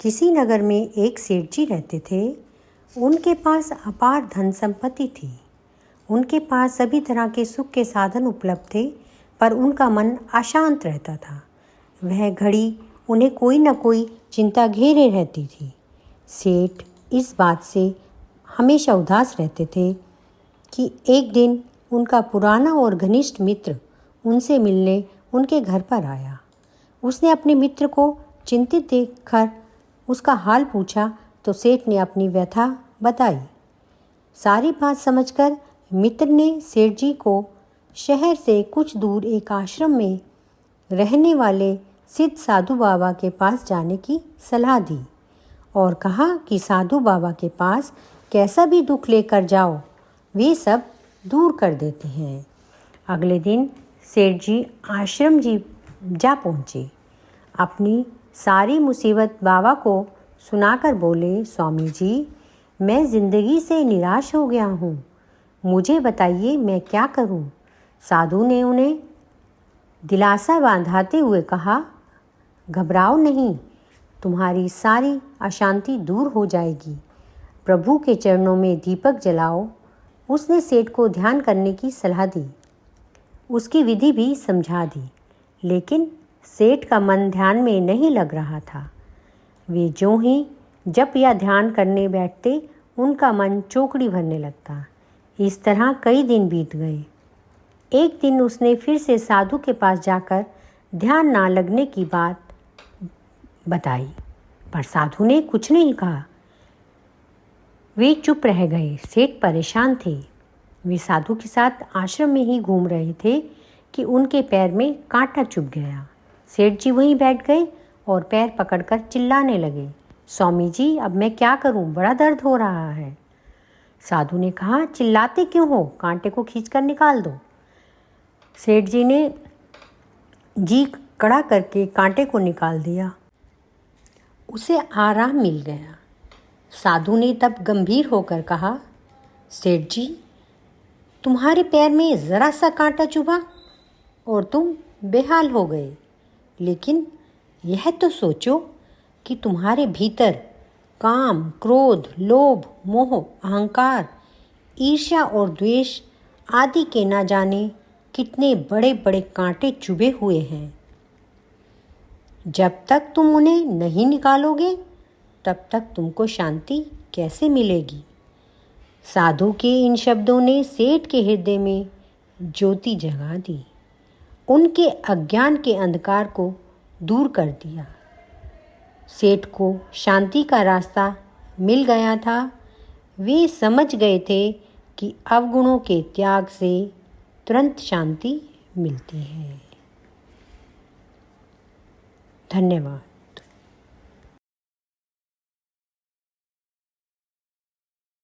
किसी नगर में एक सेठ जी रहते थे। उनके पास अपार धन संपत्ति थी। उनके पास सभी तरह के सुख के साधन उपलब्ध थे, पर उनका मन अशांत रहता था। वह घड़ी उन्हें कोई न कोई चिंता घेरे रहती थी। सेठ इस बात से हमेशा उदास रहते थे कि एक दिन उनका पुराना और घनिष्ठ मित्र उनसे मिलने उनके घर पर आया। उसने अपने मित्र को चिंतित देखकर उसका हाल पूछा तो सेठ ने अपनी व्यथा बताई। सारी बात समझकर मित्र ने सेठ जी को शहर से कुछ दूर एक आश्रम में रहने वाले सिद्ध साधु बाबा के पास जाने की सलाह दी और कहा कि साधु बाबा के पास कैसा भी दुख लेकर जाओ, वे सब दूर कर देते हैं। अगले दिन सेठ जी आश्रम जी जा पहुँचे। अपनी सारी मुसीबत बाबा को सुनाकर बोले, स्वामी जी, मैं ज़िंदगी से निराश हो गया हूँ, मुझे बताइए मैं क्या करूँ। साधु ने उन्हें दिलासा बांधाते हुए कहा, घबराओ नहीं, तुम्हारी सारी अशांति दूर हो जाएगी। प्रभु के चरणों में दीपक जलाओ। उसने सेठ को ध्यान करने की सलाह दी, उसकी विधि भी समझा दी, लेकिन सेठ का मन ध्यान में नहीं लग रहा था। वे जो ही जप या ध्यान करने बैठते, उनका मन चौकड़ी भरने लगता। इस तरह कई दिन बीत गए। एक दिन उसने फिर से साधु के पास जाकर ध्यान ना लगने की बात बताई, पर साधु ने कुछ नहीं कहा। वे चुप रह गए। सेठ परेशान थे। वे साधु के साथ आश्रम में ही घूम रहे थे कि उनके पैर में कांटा चुभ गया। सेठ जी वहीं बैठ गए और पैर पकड़कर चिल्लाने लगे, स्वामी जी, अब मैं क्या करूं, बड़ा दर्द हो रहा है। साधु ने कहा, चिल्लाते क्यों हो, कांटे को खींचकर निकाल दो। सेठ जी ने जी कड़ा करके कांटे को निकाल दिया। उसे आराम मिल गया। साधु ने तब गंभीर होकर कहा, सेठ जी, तुम्हारे पैर में ज़रा सा कांटा चुभा और तुम बेहाल हो गए, लेकिन यह तो सोचो कि तुम्हारे भीतर काम, क्रोध, लोभ, मोह, अहंकार, ईर्ष्या और द्वेष आदि के ना जाने कितने बड़े बड़े कांटे चुभे हुए हैं। जब तक तुम उन्हें नहीं निकालोगे, तब तक तुमको शांति कैसे मिलेगी। साधु के इन शब्दों ने सेठ के हृदय में ज्योति जगा दी, उनके अज्ञान के अंधकार को दूर कर दिया। सेठ को शांति का रास्ता मिल गया था। वे समझ गए थे कि अवगुणों के त्याग से तुरंत शांति मिलती है। धन्यवाद।